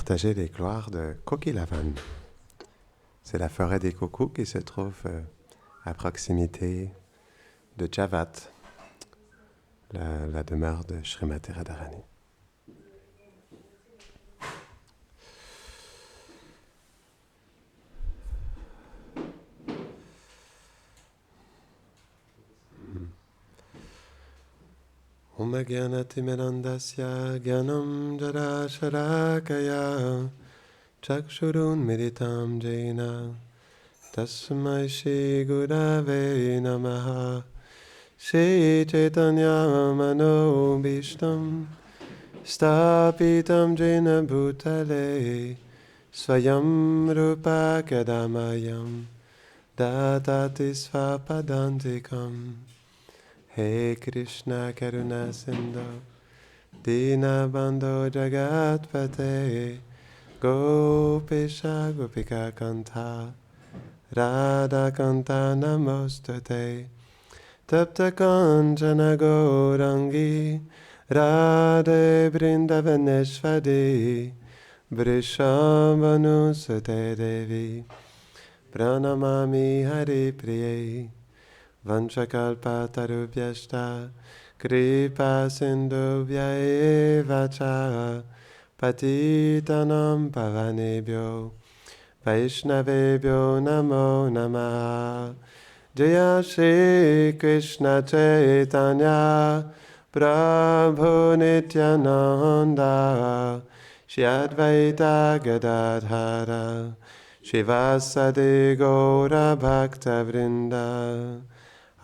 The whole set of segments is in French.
partager les gloires de Kokilavan. C'est la forêt des cocos qui se trouve à proximité de Javat, la demeure de Srimati Radharani. Om Gyanatimirandasya Gyanam Jara Sharakaya Chakshurun Meditam Jaina Tasmai Shri Gurave Namaha Shri Chaitanya Mano Bhishtam Stapitam Jaina Bhutale Swayam Rupa Kadamayam Datati Svapadantikam He Krishna Karuna Sindhu Dina Bandho Jagat Pate Gopesha Gopika Kanta Radha Kanta Namostate Tapta Kanchana Gaurangi Radhe Vrindavaneshwari Vrishabhanu Sute Devi Pranamami Hari Priye Vanchakalpatarubhyashta Kripa Sindhubhya eva cha Patitanam Pavanebhyo Vaishnavebhyo Namo Namaha Jaya Shri Krishna Chaitanya Prabhu Nityananda Shri Advaita Gadadhara Shivasadi Gaura Bhakta Vrinda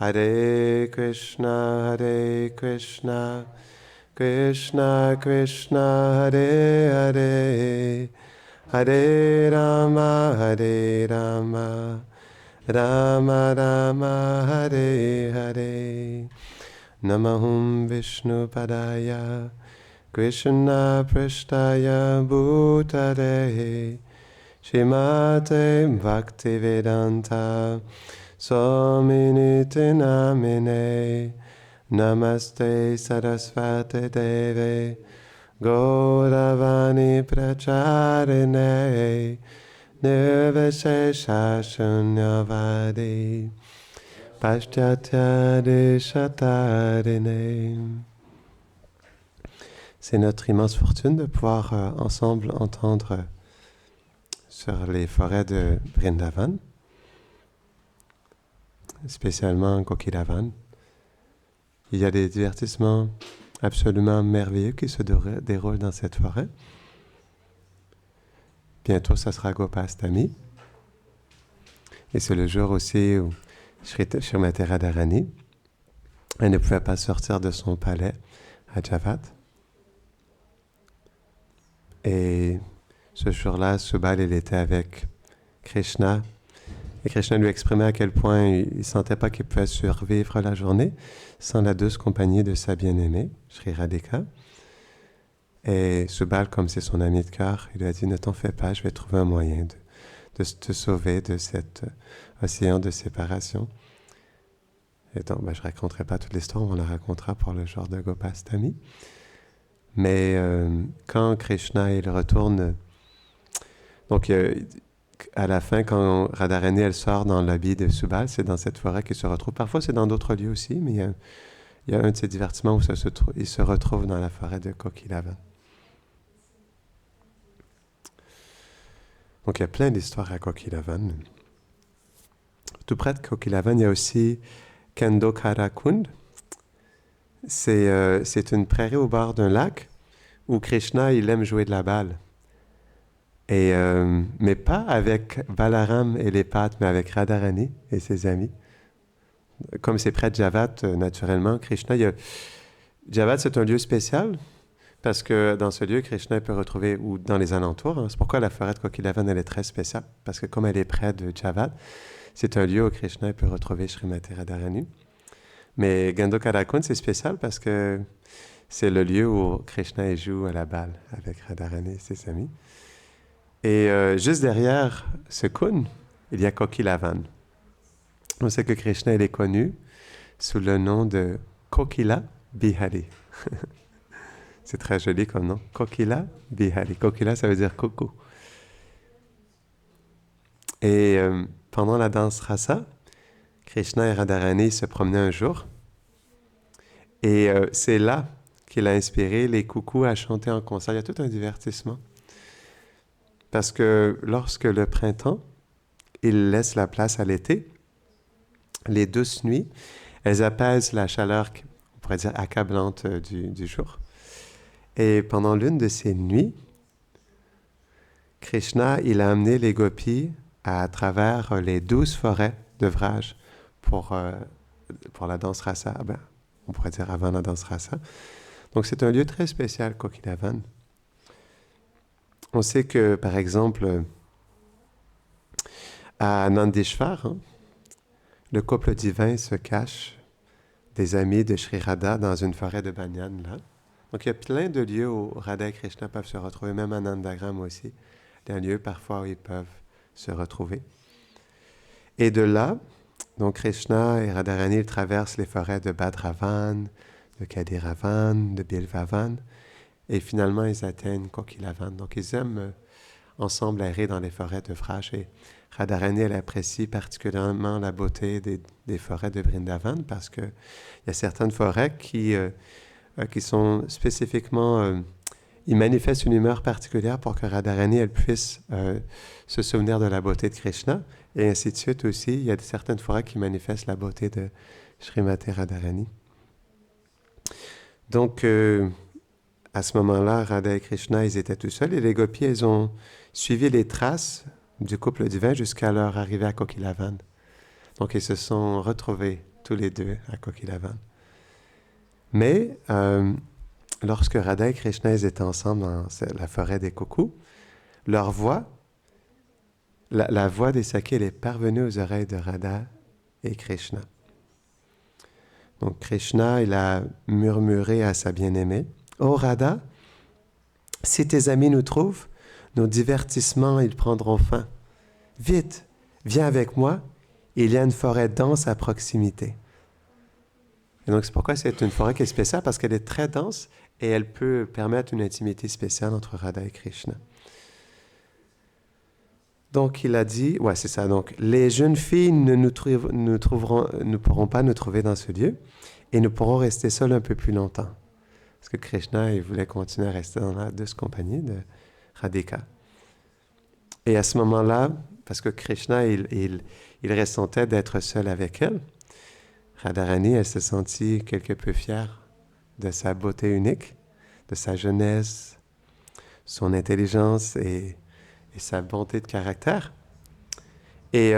Hare Krishna, Krishna Krishna, Hare Hare, Hare Rama, Rama Rama, Hare Hare. Namahum Vishnu Padaya, Krishna Prishtaya Bhutare, Shrimate Bhaktivedanta Swaminiti Namine Namaste Sarasvati Deve Gauravani Pracharine Nirvishesha Shunyavadi Paschatya Deshatarine. C'est notre immense fortune de pouvoir ensemble entendre sur les forêts de Vrindavan, spécialement Kokilavan. Il y a des divertissements absolument merveilleux qui se déroulent dans cette forêt. Bientôt, ça sera Gopastami. Et c'est le jour aussi où Srimati Radharani, elle ne pouvait pas sortir de son palais à Javat. Et ce jour-là, Subal, il était avec Krishna. Et Krishna lui exprimait à quel point il ne sentait pas qu'il pouvait survivre la journée sans la douce compagnie de sa bien-aimée, Sri Radhika. Et Subal, comme c'est son ami de cœur, il lui a dit « Ne t'en fais pas, je vais trouver un moyen de te sauver de cet océan de séparation. » Et donc, je ne raconterai pas toute l'histoire, on la racontera pour le jour de Gopastami. Mais quand Krishna il retourne, donc à la fin, quand Radharani elle sort dans l'habit de Subal, c'est dans cette forêt qu'il se retrouve. Parfois, c'est dans d'autres lieux aussi, mais il y a un de ces divertissements où il se retrouve dans la forêt de Kokilavan. Donc, il y a plein d'histoires à Kokilavan. Tout près de Kokilavan, il y a aussi Kendokarakund. C'est une prairie au bord d'un lac où Krishna, il aime jouer de la balle. Et, mais pas avec Balaram et les pattes, mais avec Radharani et ses amis. Comme c'est près de Javat, naturellement, Krishna... Javat, c'est un lieu spécial, parce que dans ce lieu, Krishna peut retrouver, ou dans les alentours, c'est pourquoi la forêt de Kokilavan, elle est très spéciale, parce que comme elle est près de Javat, c'est un lieu où Krishna peut retrouver Srimati Radharani. Mais Gandokarakund, c'est spécial parce que c'est le lieu où Krishna joue à la balle avec Radharani et ses amis. Et juste derrière ce kun, il y a Kokilavan. On sait que Krishna il est connu sous le nom de Kokila Bihari. C'est très joli comme nom. Kokila Bihari. Kokila, ça veut dire coucou. Et pendant la danse rasa, Krishna et Radharani se promenaient un jour. Et c'est là qu'il a inspiré les coucous à chanter en concert. Il y a tout un divertissement. Parce que lorsque le printemps, il laisse la place à l'été, les douces nuits, elles apaisent la chaleur, on pourrait dire, accablante du jour. Et pendant l'une de ces nuits, Krishna, il a amené les gopis à travers les 12 forêts de Vraj pour la danse rasa. Ben, on pourrait dire avant la danse rasa. Donc c'est un lieu très spécial, Kokilavan. On sait que, par exemple, à Nandishvar, le couple divin se cache des amis de Sri Radha dans une forêt de banyan, là. Donc il y a plein de lieux où Radha et Krishna peuvent se retrouver, même à Nandagram aussi. Il y a un lieu parfois où ils peuvent se retrouver. Et de là, donc Krishna et Radharani ils traversent les forêts de Bhadravan, de Kadiravan, de Bilvavan, et finalement ils atteignent Kokilavan. Donc ils aiment ensemble errer dans les forêts de Vraj. Et Radharani, elle apprécie particulièrement la beauté des forêts de Vrindavan parce qu'il y a certaines forêts qui sont spécifiquement... ils manifestent une humeur particulière pour que Radharani elle puisse se souvenir de la beauté de Krishna. Et ainsi de suite aussi, il y a certaines forêts qui manifestent la beauté de Srimati Radharani. Donc, à ce moment-là, Radha et Krishna, ils étaient tout seuls et les gopis, ils ont suivi les traces du couple divin jusqu'à leur arrivée à Kokilavan. Donc, ils se sont retrouvés tous les deux à Kokilavan. Mais, lorsque Radha et Krishna ils étaient ensemble dans la forêt des coucous, leur voix, la voix des Sakhis, elle est parvenue aux oreilles de Radha et Krishna. Donc, Krishna, il a murmuré à sa bien-aimée, « Oh Radha, si tes amis nous trouvent, nos divertissements, ils prendront fin. Vite, viens avec moi, il y a une forêt dense à proximité. » Et donc, c'est pourquoi c'est une forêt qui est spéciale, parce qu'elle est très dense et elle peut permettre une intimité spéciale entre Radha et Krishna. Donc, il a dit, ouais, c'est ça. Donc, les jeunes filles ne pourront pas nous trouver dans ce lieu et nous pourrons rester seuls un peu plus longtemps. Parce que Krishna, il voulait continuer à rester dans la douce compagnie de Radhika. Et à ce moment-là, parce que Krishna, il ressentait d'être seul avec elle, Radharani, elle se sentit quelque peu fière de sa beauté unique, de sa jeunesse, son intelligence et sa bonté de caractère. Et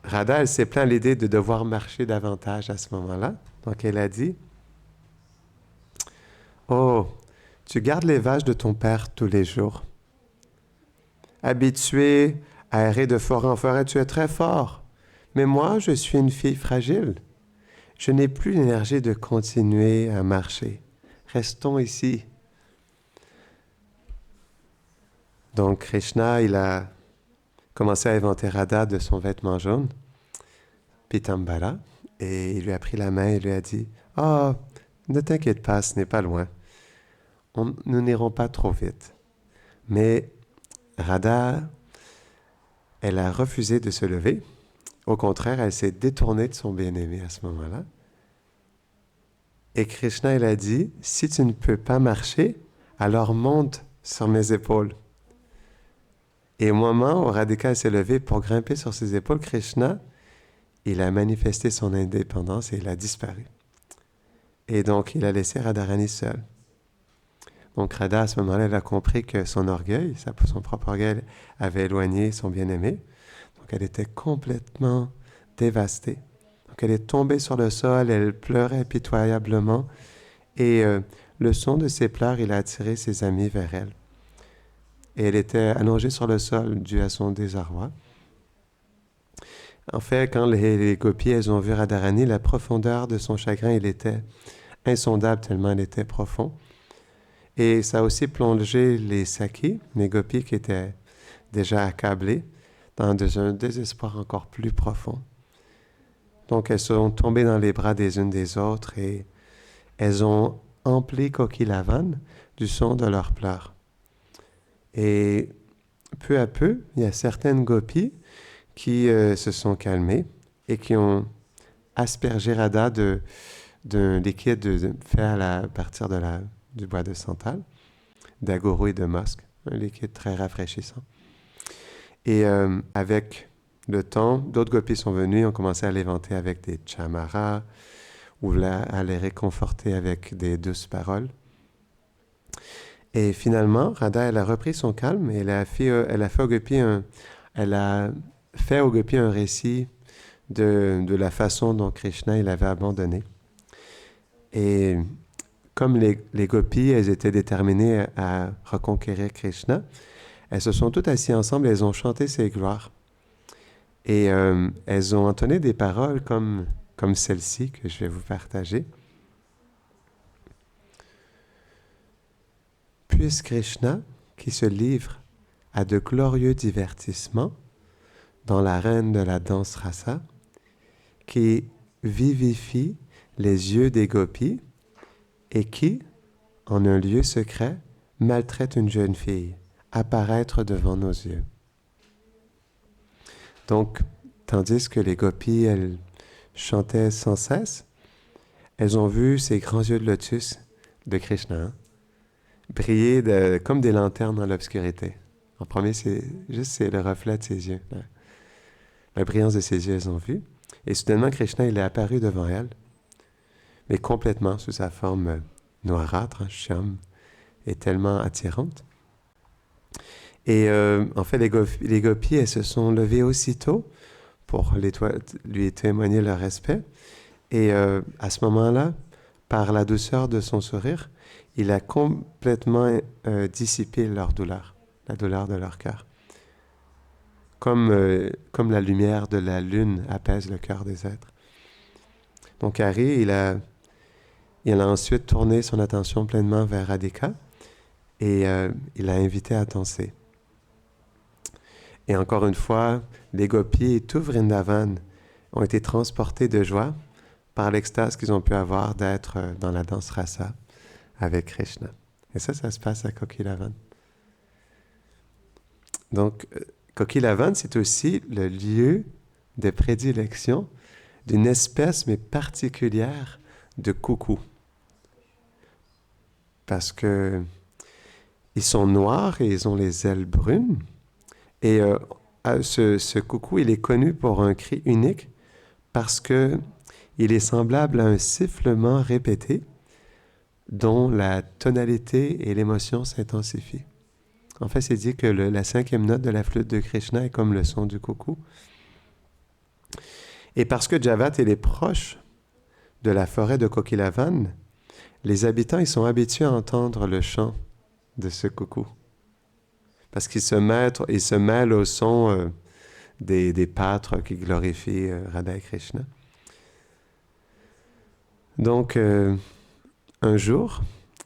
Radha, elle s'est plaint à l'idée de devoir marcher davantage à ce moment-là. Donc elle a dit, « Oh, tu gardes les vaches de ton père tous les jours. Habitué à errer de forêt en forêt, tu es très fort. Mais moi, je suis une fille fragile. Je n'ai plus l'énergie de continuer à marcher. Restons ici. » Donc Krishna, il a commencé à inventer Radha de son vêtement jaune, Pitambara, et il lui a pris la main et lui a dit, « Oh, ne t'inquiète pas, ce n'est pas loin. Nous n'irons pas trop vite. » Mais Radha, elle a refusé de se lever. Au contraire, elle s'est détournée de son bien-aimé à ce moment-là. Et Krishna, il a dit, « Si tu ne peux pas marcher, alors monte sur mes épaules. » Et au moment où Radhika s'est levée pour grimper sur ses épaules, Krishna, il a manifesté son indépendance et il a disparu. Et donc, il a laissé Radharani seule. Donc, Radha, à ce moment-là, elle a compris que son orgueil, son propre orgueil, avait éloigné son bien-aimé. Donc, elle était complètement dévastée. Donc, elle est tombée sur le sol, elle pleurait pitoyablement. Et le son de ses pleurs, il a attiré ses amis vers elle. Et elle était allongée sur le sol dû à son désarroi. En fait, quand les gopis elles ont vu Radharani, la profondeur de son chagrin, il était insondable tellement elle était profond. Et ça a aussi plongé les Sakhis, les gopis qui étaient déjà accablés, dans un désespoir encore plus profond. Donc elles sont tombées dans les bras des unes des autres et elles ont empli Kokilavan du son de leurs pleurs. Et peu à peu, il y a certaines gopis qui se sont calmées et qui ont aspergé Radha d'un liquide fait à partir du bois de santal, d'agoro et de musc, un liquide très rafraîchissant. Et avec le temps, d'autres gopis sont venus et ont commencé à les vanter avec des chamaras ou à les réconforter avec des douces paroles. Et finalement, Radha, elle a repris son calme et elle a fait aux gopis un récit de la façon dont Krishna il avait abandonné. Et comme les gopis, elles étaient déterminées à reconquérir Krishna, elles se sont toutes assises ensemble et elles ont chanté ses gloires. Et elles ont entonné des paroles comme celle-ci que je vais vous partager. Puisse Krishna, qui se livre à de glorieux divertissements dans l'arène de la danse rasa, qui vivifie les yeux des gopis et qui, en un lieu secret, maltraite une jeune fille, apparaître devant nos yeux. Donc, tandis que les gopis, elles chantaient sans cesse, elles ont vu ces grands yeux de lotus de Krishna briller comme des lanternes dans l'obscurité. En premier, c'est le reflet de ses yeux. La brillance de ses yeux, elles ont vu. Et soudainement, Krishna, il est apparu devant elles, mais complètement sous sa forme noirâtre, shyam, et tellement attirante. Et en fait, les gopis, elles se sont levées aussitôt pour lui témoigner leur respect. Et à ce moment-là, par la douceur de son sourire, il a complètement dissipé leur douleur, la douleur de leur cœur. Comme la lumière de la lune apaise le cœur des êtres. Donc Hari, il a ensuite tourné son attention pleinement vers Radhika et il l'a invité à danser. Et encore une fois, les gopis et tout Vrindavan ont été transportés de joie par l'extase qu'ils ont pu avoir d'être dans la danse rasa avec Krishna. Et ça se passe à Kokilavan. Donc, Kokilavan, c'est aussi le lieu de prédilection d'une espèce, mais particulière, de coucou. Parce que ils sont noirs et ils ont les ailes brunes. Et ce coucou, il est connu pour un cri unique parce que il est semblable à un sifflement répété dont la tonalité et l'émotion s'intensifient. En fait, c'est dit que la 5e note de la flûte de Krishna est comme le son du coucou. Et parce que Javat est proche de la forêt de Kokilavan, les habitants ils sont habitués à entendre le chant de ce coucou. Parce qu'ils se mêlent au son des pâtres qui glorifient Radha et Krishna. Donc, un jour,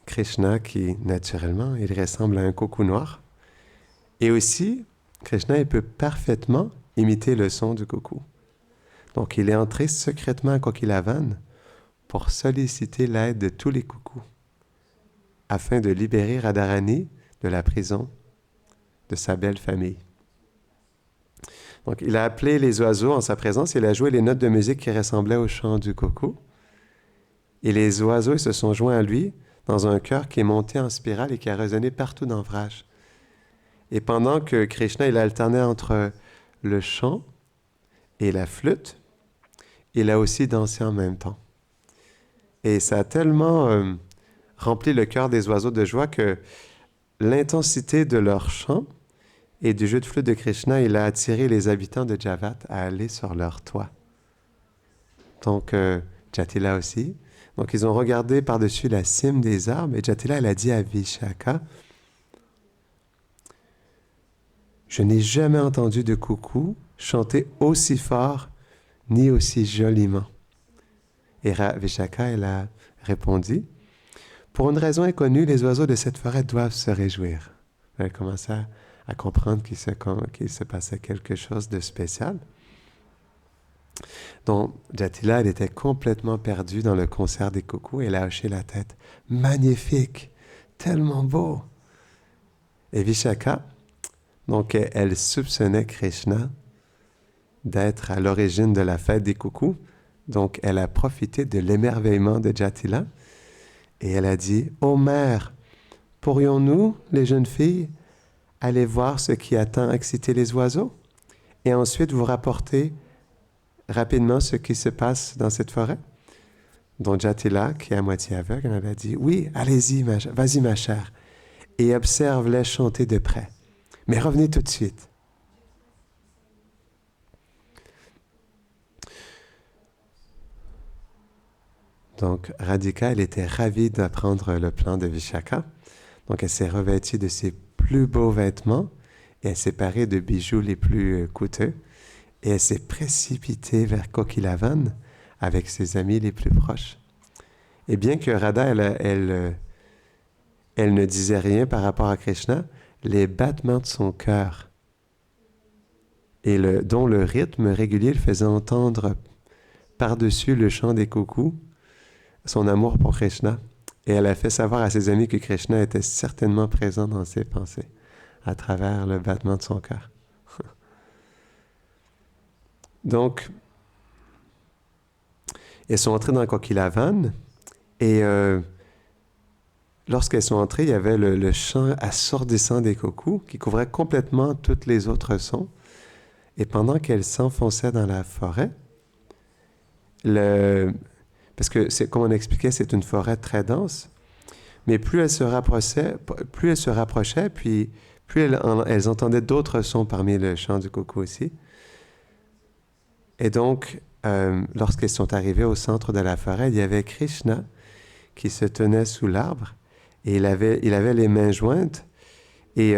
Krishna, qui naturellement, il ressemble à un coucou noir, et aussi, Krishna, il peut parfaitement imiter le son du coucou. Donc, il est entré secrètement à Kokilavan pour solliciter l'aide de tous les coucous, afin de libérer Radharani de la prison de sa belle famille. Donc, il a appelé les oiseaux en sa présence, il a joué les notes de musique qui ressemblaient au chant du coucou. Et les oiseaux ils se sont joints à lui dans un chœur qui est monté en spirale et qui a résonné partout dans Vraj. Et pendant que Krishna il alternait entre le chant et la flûte, il a aussi dansé en même temps. Et ça a tellement rempli le cœur des oiseaux de joie que l'intensité de leur chant et du jeu de flûte de Krishna, il a attiré les habitants de Javat à aller sur leur toit. Donc, Jatila aussi. Donc, ils ont regardé par-dessus la cime des arbres et Jatila, elle a dit à Vishaka, « Je n'ai jamais entendu de coucou chanter aussi fort ni aussi joliment. » Et Vishaka, elle a répondu, « Pour une raison inconnue, les oiseaux de cette forêt doivent se réjouir. » Elle commença à comprendre qu'il se passait quelque chose de spécial. Donc, Jatila, elle était complètement perdue dans le concert des coucous et elle a hoché la tête. « Magnifique! tellement beau. Et Vishaka, donc elle soupçonnait Krishna d'être à l'origine de la fête des coucous. Donc elle a profité de l'émerveillement de Jatila et elle a dit, « Ô mère, pourrions-nous, les jeunes filles, aller voir ce qui a tant excité les oiseaux et ensuite vous rapporter rapidement ce qui se passe dans cette forêt? » Donc Jatila, qui est à moitié aveugle, elle a dit, « Oui, allez-y, vas-y ma chère, et observe-les chanter de près. Mais revenez tout de suite. » Donc Radhika, elle était ravie d'apprendre le plan de Vishaka. Donc elle s'est revêtue de ses plus beaux vêtements et elle s'est parée de bijoux les plus coûteux et elle s'est précipitée vers Kokilavan avec ses amis les plus proches. Et bien que Radha, elle ne disait rien par rapport à Krishna, les battements de son cœur et dont le rythme régulier le faisait entendre par-dessus le chant des coucous son amour pour Krishna. Et elle a fait savoir à ses amis que Krishna était certainement présent dans ses pensées à travers le battement de son cœur. Donc, elles sont entrées dans Kokilavan et lorsqu'elles sont entrées, il y avait le chant assourdissant des coucous qui couvrait complètement tous les autres sons. Et pendant qu'elles s'enfonçaient dans la forêt, parce que, comme on expliquait, c'est une forêt très dense, mais plus elles se rapprochaient, puis plus elles entendaient d'autres sons parmi le chant du coucou aussi. Et donc, lorsqu'elles sont arrivées au centre de la forêt, il y avait Krishna qui se tenait sous l'arbre, et il avait les mains jointes, et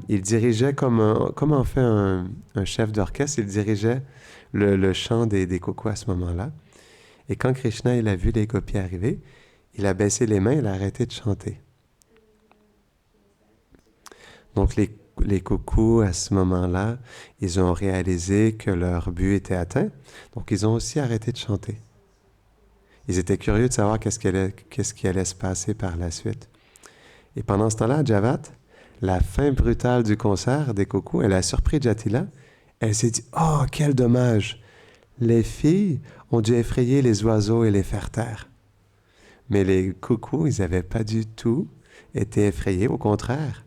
il dirigeait comme en fait un chef d'orchestre, il dirigeait le chant des coucous à ce moment-là. Et quand Krishna il a vu les gopis arriver, il a baissé les mains, il a arrêté de chanter. Donc les coucous, à ce moment-là, ils ont réalisé que leur but était atteint. Donc ils ont aussi arrêté de chanter. Ils étaient curieux de savoir qu'est-ce qui allait se passer par la suite. Et pendant ce temps-là, Javat, la fin brutale du concert des coucous, elle a surpris Jatila. Elle s'est dit, « Oh, quel dommage! Les filles ont dû effrayer les oiseaux et les faire taire. » Mais les coucous, ils n'avaient pas du tout été effrayés. Au contraire,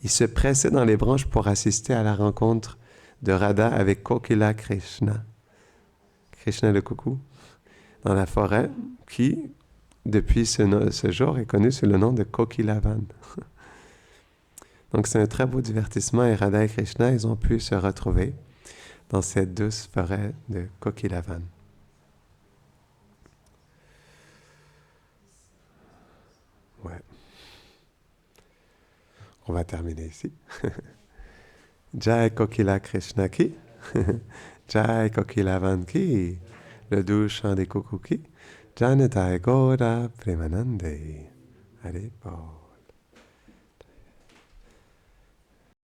ils se pressaient dans les branches pour assister à la rencontre de Radha avec Kokila Krishna. Krishna le coucou, dans la forêt, qui, depuis ce jour, est connu sous le nom de Kokilavan. Donc c'est un très beau divertissement et Radha et Krishna, ils ont pu se retrouver dans cette douce forêt de Kokilavan. Ouais. On va terminer ici. Jai Kokila Krishna ki, Jai Kokilavan ki, le doux chant des coucous ki, Janatai Gora Premanande. Allez, bon.